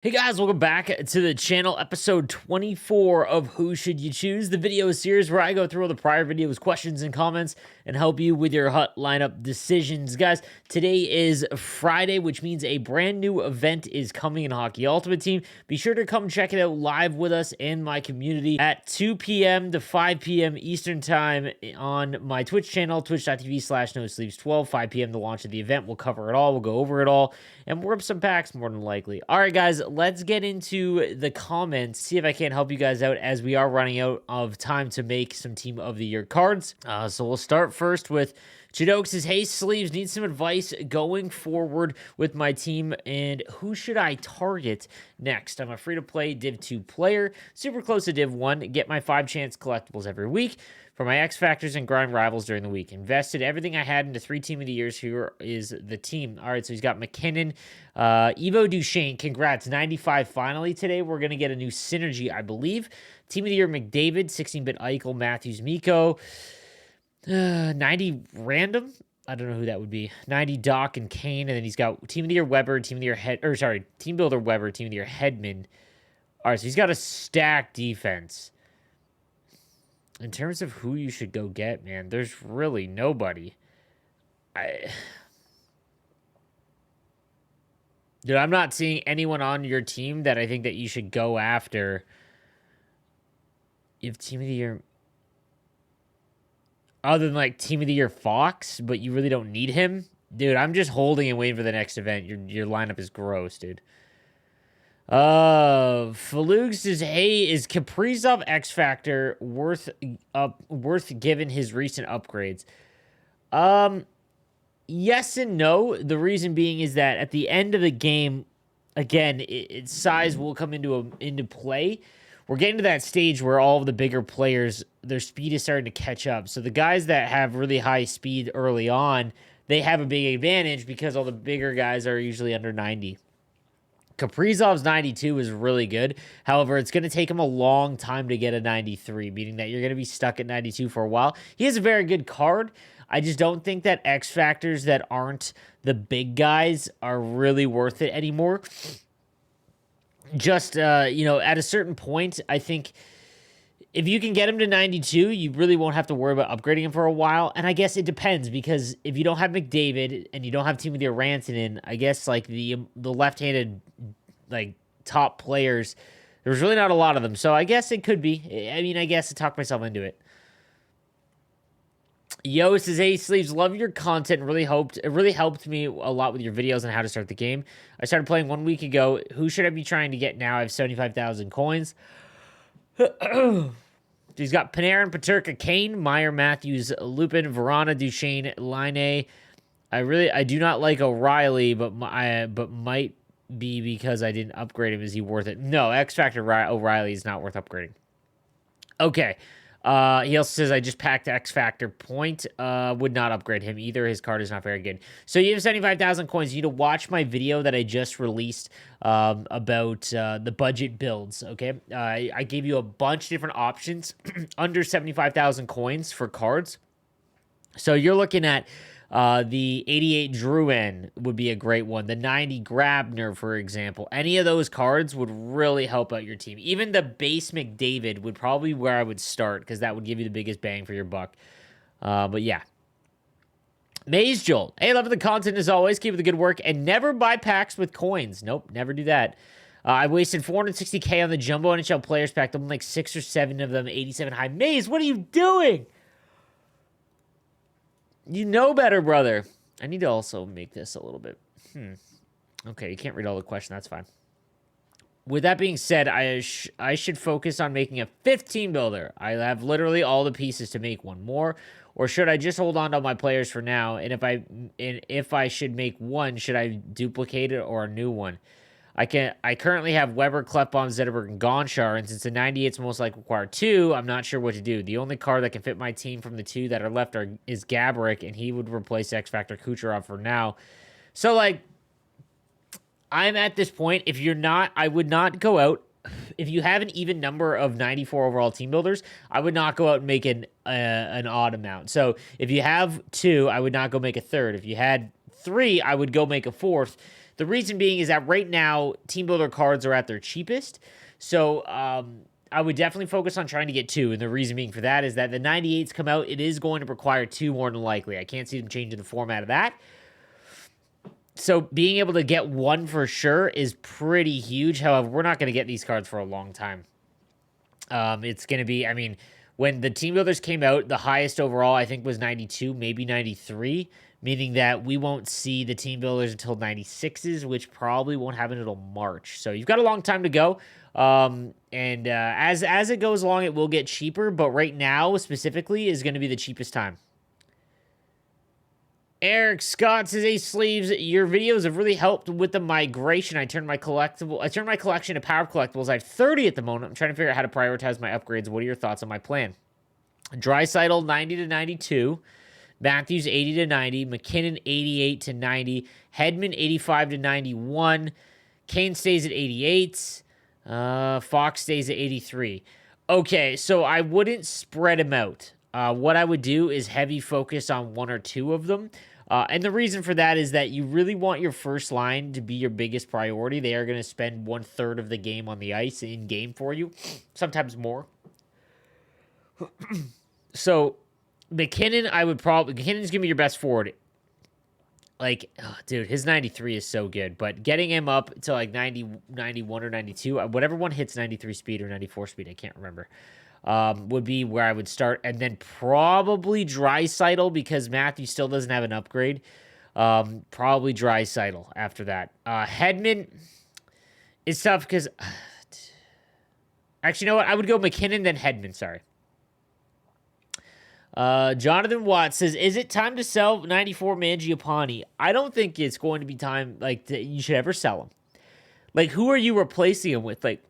Hey guys, welcome back to the channel, episode 24 of Who Should You Choose, the video series where I go through all the prior videos, questions, and comments, and help you with your HUT lineup decisions. Guys, today is Friday, which means a brand new event is coming in Hockey Ultimate Team. Be sure to come check it out live with us in my community at 2 p.m. to 5 p.m. Eastern Time on my Twitch channel, twitch.tv/nosleeves12, 5 p.m. the launch of the event. We'll cover it all, we'll go over it all, and we'll rip some packs more than likely. All right, guys, let's get into the comments, see if I can't help you guys out as we are running out of time to make some Team of the Year cards. So we'll start first with Chidok says, hey, Sleeves, need some advice going forward with my team, and who should I target next? I'm a free-to-play Div 2 player, super close to Div 1, get my 5-chance collectibles every week for my X Factors and grind rivals during the week. Invested everything I had into 3 Team of the Years. Here is the team. All right, so he's got McKinnon, Evo Duchesne. Congrats, 95 finally today. We're going to get a new synergy, I believe. Team of the Year, McDavid, 16-bit Eichel, Matthews, Miko. 90 random. I don't know who that would be. 90 Doc and Kane, and then he's got Team of the Year Weber, Team of the Year Team Builder Weber, Team of the Year Headman. All right, so he's got a stacked defense. In terms of who you should go get, man, there's really nobody. Dude, I'm not seeing anyone on your team that I think that you should go after. You have Team of the Year, other than like Team of the Year Fox, but you really don't need him. Dude, I'm just holding and waiting for the next event. Your lineup is gross, dude. Falug says, hey, is Kaprizov X Factor worth given his recent upgrades? Yes and no. The reason being is that at the end of the game, again, its size will come into play. We're getting to that stage where all of the bigger players, their speed is starting to catch up. So the guys that have really high speed early on, they have a big advantage because all the bigger guys are usually under 90. Kaprizov's 92 is really good. However, it's going to take him a long time to get a 93, meaning that you're going to be stuck at 92 for a while. He has a very good card. I just don't think that X Factors that aren't the big guys are really worth it anymore. Just, at a certain point, I think if you can get him to 92, you really won't have to worry about upgrading him for a while. And I guess it depends, because if you don't have McDavid and you don't have Team of the Year Rantanen, I guess like the left-handed like top players, there's really not a lot of them. So I guess it could be. I mean, I guess I talked myself into it. Yo says, hey, Sleeves, love your content. It really helped me a lot with your videos on how to start the game. I started playing 1 week ago. Who should I be trying to get now? I have 75,000 coins. He's got Panarin, Paterka, Kane, Meyer, Matthews, Lupin, Verona, Duchesne, Line. I do not like O'Reilly, but might be because I didn't upgrade him. Is he worth it? No, X Factor O'Reilly is not worth upgrading. Okay. He also says, I just packed X Factor Point. Would not upgrade him either. His card is not very good. So you have 75,000 coins. You need to watch my video that I just released about the budget builds, okay? I gave you a bunch of different options under 75,000 coins for cards. So you're looking at the 88 Drouin would be a great one. The 90 Grabner, for example. Any of those cards would really help out your team. Even the base McDavid would probably be where I would start, because that would give you the biggest bang for your buck. But yeah. Maze Joel. Hey, love the content as always. Keep up the good work. And never buy packs with coins. Nope, never do that. I wasted 460k on the Jumbo NHL Players Pack. I'm like 6 or 7 of them, 87 high. Maze, what are you doing? You know better, brother. I need to also make this a little bit. Okay, you can't read all the questions. That's fine. With that being said, I should focus on making a 15 builder. I have literally all the pieces to make one more. Or should I just hold on to my players for now? And if I should make one, should I duplicate it or a new one? I currently have Weber, Klefbom, Zetterberg, and Gonchar, and since the 98's most likely require 2, I'm not sure what to do. The only card that can fit my team from the 2 that are left is Gaborik, and he would replace X Factor Kucherov for now. So, like, I'm at this point. If you're not, I would not go out. If you have an even number of 94 overall team builders, I would not go out and make an odd amount. So, if you have 2, I would not go make a third. If you had 3, I would go make a fourth. The reason being is that right now, team builder cards are at their cheapest. So I would definitely focus on trying to get 2. And the reason being for that is that the 98s come out. It is going to require 2 more than likely. I can't see them changing the format of that. So being able to get 1 for sure is pretty huge. However, we're not going to get these cards for a long time. It's going to be, I mean, when the team builders came out, the highest overall, I think, was 92, maybe 93, meaning that we won't see the team builders until 96s, which probably won't happen until March. So you've got a long time to go. As it goes along, it will get cheaper, but right now, specifically, is going to be the cheapest time. Eric Scott says, "Hey Sleeves, your videos have really helped with the migration. I turned my collection to power collectibles. I have 30 at the moment. I'm trying to figure out how to prioritize my upgrades. What are your thoughts on my plan?" Draisaitl 90 to 92, Matthews 80 to 90, McKinnon 88 to 90, Headman 85 to 91, Kane stays at 88, Fox stays at 83. Okay, so I wouldn't spread them out. What I would do is heavy focus on 1 or 2 of them. And the reason for that is that you really want your first line to be your biggest priority. They are going to spend 1/3 of the game on the ice in game for you, sometimes more. So McKinnon, McKinnon's going to be your best forward. Like, oh, dude, his 93 is so good, but getting him up to like 90, 91 or 92, whatever one hits 93 speed or 94 speed, I can't remember. Would be where I would start. And then probably Draisaitl, because Matthew still doesn't have an upgrade. Probably Draisaitl after that. Headman is tough because... actually, you know what? I would go McKinnon, then Headman, sorry. Jonathan Watts says, "Is it time to sell 94 Mangiapani?" I don't think it's going to be time, like, you should ever sell him. Like, who are you replacing him with? Like,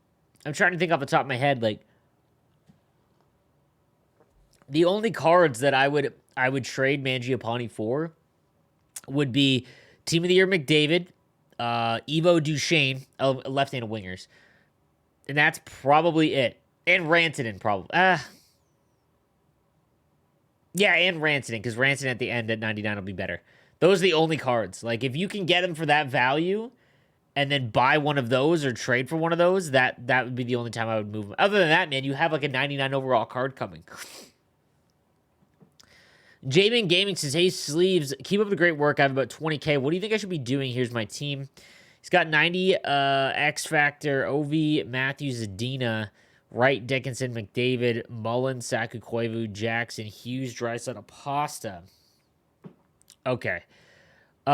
I'm trying to think off the top of my head, like, the only cards that I would trade Mangiapani for would be Team of the Year McDavid, Evo Duchesne, left-handed wingers. And that's probably it. And Rantanen, probably. Yeah, and Rantanen, because Rantanen at the end at 99 will be better. Those are the only cards. Like, if you can get them for that value and then buy one of those or trade for one of those, that would be the only time I would move them. Other than that, man, you have like a 99 overall card coming. J-Man Gaming says, "Hey, Sleeves, keep up the great work. I have about 20K. What do you think I should be doing? Here's my team." He's got 90 X Factor, Ovi, Matthews, Zadina, Wright, Dickinson, McDavid, Mullen, Saku Koivu, Jackson, Hughes, Draisaitl, Pasta. Okay. You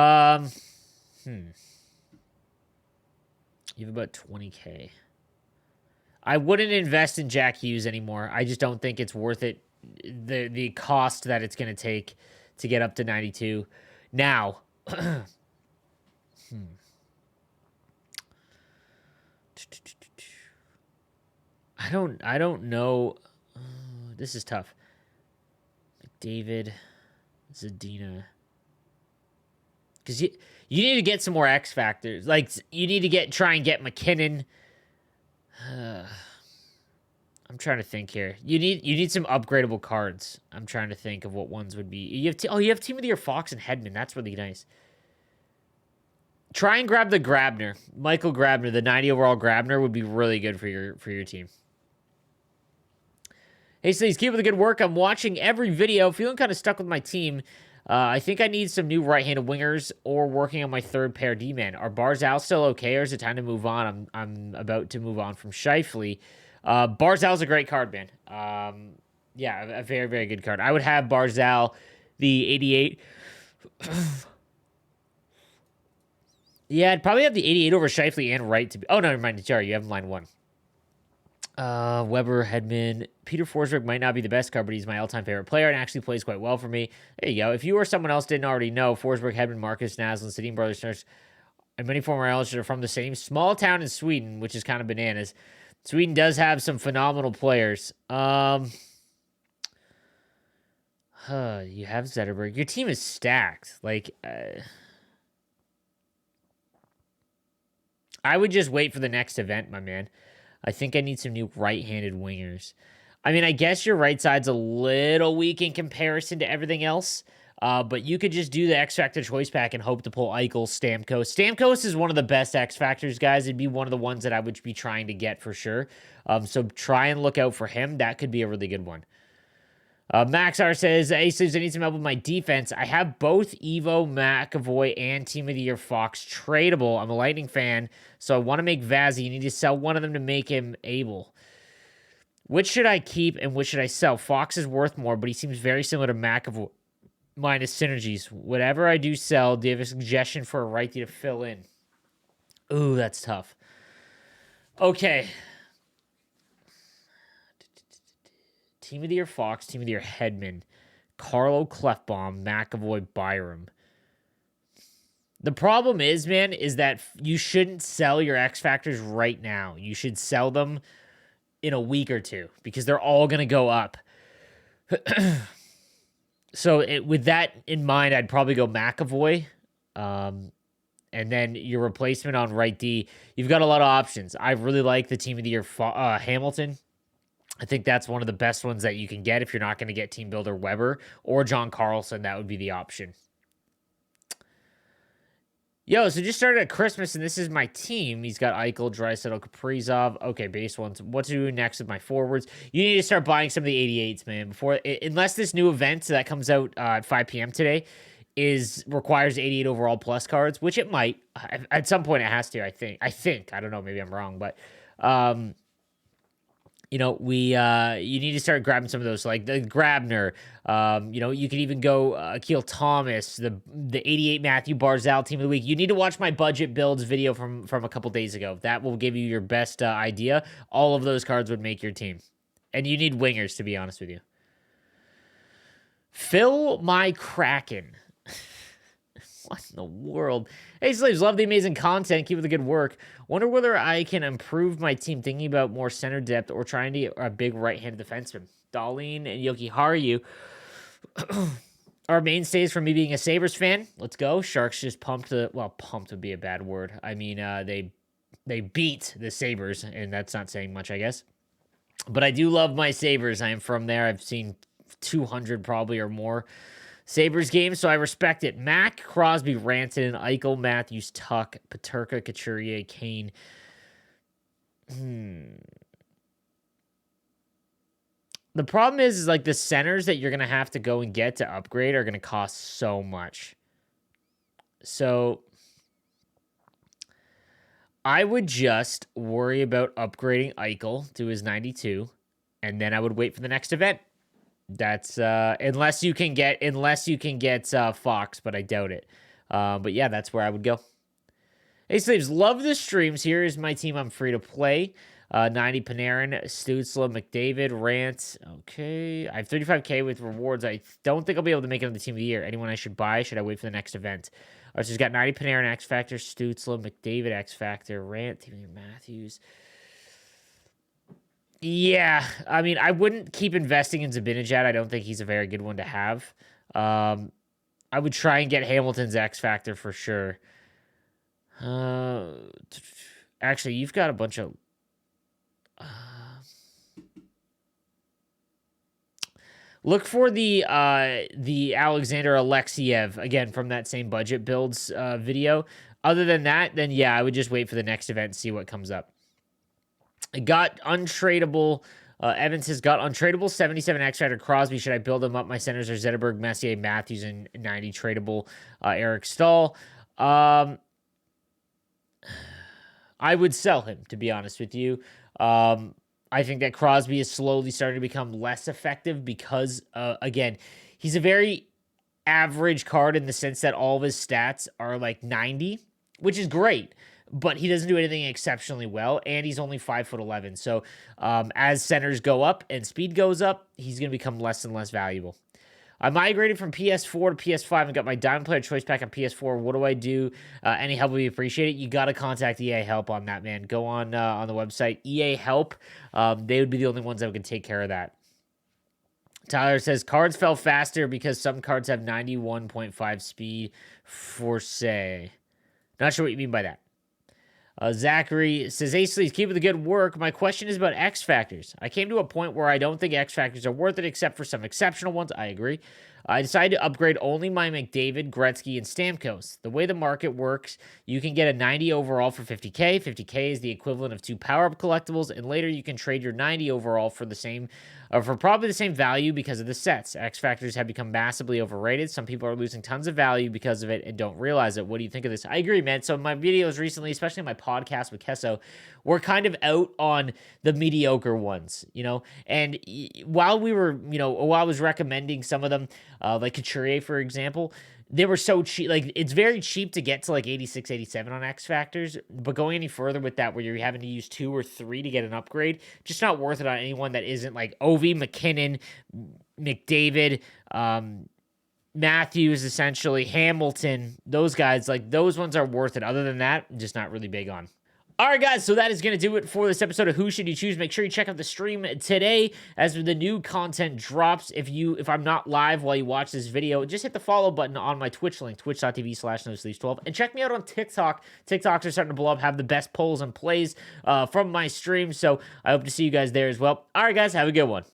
have about 20K. I wouldn't invest in Jack Hughes anymore. I just don't think it's worth it. The cost that it's going to take to get up to 92. Now, I don't know. This is tough. McDavid, Zadina. Because you need to get some more X factors. Like, you need to try and get McKinnon. I'm trying to think here. You need some upgradable cards. I'm trying to think of what ones would be. You have Team of the Year Fox and Headman. That's really nice. Try and grab the Grabner. Michael Grabner, the 90 overall Grabner would be really good for your team. Hey, Sleeves, keep up the good work. I'm watching every video. Feeling kind of stuck with my team. I think I need some new right-handed wingers or working on my third pair D-man. Are Barzal still okay, or is it time to move on? I'm about to move on from Scheifele. Barzal's a great card, man. Yeah, a very, very good card. I would have Barzal, the 88. Yeah, I'd probably have the 88 over Scheifele and Wright to be... Oh, no, never mind. Sorry, you have line 1. Weber, Headman. Peter Forsberg might not be the best card, but he's my all-time favorite player and actually plays quite well for me. There you go. If you or someone else didn't already know, Forsberg, Headman, Marcus, Naslund, Sedin brothers, and many former Islanders are from the same small town in Sweden, which is kind of bananas. Sweden does have some phenomenal players. You have Zetterberg. Your team is stacked. Like, I would just wait for the next event, my man. I think I need some new right-handed wingers. I mean, I guess your right side's a little weak in comparison to everything else. But you could just do the X Factor choice pack and hope to pull Eichel, Stamkos. Stamkos is one of the best X Factors, guys. It'd be one of the ones that I would be trying to get for sure. So try and look out for him. That could be a really good one. Max R says, hey, Sleeves, I need some help with my defense. I have both Evo, McAvoy, and Team of the Year Fox tradable. I'm a Lightning fan, so I want to make Vazzy. You need to sell one of them to make him able. Which should I keep and which should I sell? Fox is worth more, but he seems very similar to McAvoy minus synergies. Whatever I do sell, do you have a suggestion for a righty to fill in? Ooh, that's tough. Okay. Team of the Year Fox, Team of the Year Headman, Carlo Clefbaum, McAvoy, Byram. The problem is, man, is that you shouldn't sell your X Factors right now. You should sell them in a week or two because they're all going to go up. So with that in mind, I'd probably go McAvoy. And then your replacement on right D. You've got a lot of options. I really like the Team of the Year Hamilton. I think that's one of the best ones that you can get if you're not going to get Team Builder Weber or John Carlson. That would be the option. Yo, so just started at Christmas, and this is my team. He's got Eichel, Draisaitl, Kaprizov. Okay, base ones. What to do next with my forwards? You need to start buying some of the 88s, man. Unless this new event that comes out at 5 p.m. today requires 88 overall plus cards, which it might. At some point, it has to. I think. I don't know. Maybe I'm wrong, but. You need to start grabbing some of those, like the Grabner. You can even go Akil Thomas, the 88 Matthew Barzal Team of the Week. You need to watch my budget builds video from a couple days ago. That will give you your best idea. All of those cards would make your team. And you need wingers, to be honest with you. Fill my Kraken. What in the world? Hey, Slaves, love the amazing content. Keep up the good work. Wonder whether I can improve my team, thinking about more center depth or trying to get a big right-handed defenseman. Darlene and Yoki Haru are mainstays for me being a Sabres fan. Let's go. Sharks just pumped would be a bad word. I mean, they beat the Sabres, and that's not saying much, I guess. But I do love my Sabres. I am from there. I've seen 200 probably or more Sabres games, so I respect it. Mac, Crosby, Rantanen, Eichel, Matthews, Tuck, Peterka, Couturier, Kane. The problem is like the centers that you're going to have to go and get to upgrade are going to cost so much. So I would just worry about upgrading Eichel to his 92, and then I would wait for the next event. That's unless you can get Fox, but I doubt it. But yeah, that's where I would go. Hey, Sleeves, love the streams. Here is my team. I'm free to play. 90 Panarin, Stützle, McDavid, Rant. Okay, I have 35K with rewards. I don't think I'll be able to make it on the Team of the Year. Anyone I should buy? Should I wait for the next event? All right, so he's got 90 Panarin, X Factor, Stützle, McDavid, X Factor, Rant, Team of the Year, Matthews. Yeah, I mean, I wouldn't keep investing in Zibanejad. I don't think he's a very good one to have. I would try and get Hamilton's X Factor for sure. Actually, you've got a bunch of... look for the Alexander Alexiev, again, from that same budget builds video. Other than that, then yeah, I would just wait for the next event and see what comes up. I got untradeable. Evans has got untradeable 77 X Factor Crosby. Should I build him up? My centers are Zetterberg, Messier, Matthews, and 90 tradable Eric Stahl. I would sell him, to be honest with you. I think that Crosby is slowly starting to become less effective because, again, he's a very average card in the sense that all of his stats are like 90, which is great. But he doesn't do anything exceptionally well, and he's only 5'11". So as centers go up and speed goes up, he's going to become less and less valuable. I migrated from PS4 to PS5 and got my Diamond Player Choice Pack on PS4. What do I do? Any help would be appreciated. You got to contact EA Help on that, man. Go on the website, EA Help. They would be the only ones that could take care of that. Tyler says, cards fell faster because some cards have 91.5 speed for say. Not sure what you mean by that. Zachary says, hey, Sleeves, keep up the good work. My question is about X Factors. I came to a point where I don't think X Factors are worth it except for some exceptional ones. I agree. I decided to upgrade only my McDavid, Gretzky, and Stamkos. The way the market works, you can get a 90 overall for 50K. 50K is the equivalent of 2 power-up collectibles, and later you can trade your 90 overall for the same, or for probably the same value because of the sets. X Factors have become massively overrated. Some people are losing tons of value because of it and don't realize it. What do you think of this? I agree, man. So my videos recently, especially my podcast with Kesso, were kind of out on the mediocre ones, and while we were, while I was recommending some of them, like Couturier, for example, they were so cheap. Like, it's very cheap to get to like 86, 87 on X Factors, but going any further with that, where you're having to use 2 or 3 to get an upgrade, just not worth it on anyone that isn't like Ovi, McKinnon, McDavid, Matthews, essentially, Hamilton, those guys. Like, those ones are worth it. Other than that, I'm just not really big on. All right, guys, so that is going to do it for this episode of Who Should You Choose. Make sure you check out the stream today as the new content drops. If I'm not live while you watch this video, just hit the follow button on my Twitch link, twitch.tv/nosleeves12. And check me out on TikTok. TikToks are starting to blow up, have the best polls and plays from my stream. So I hope to see you guys there as well. All right, guys, have a good one.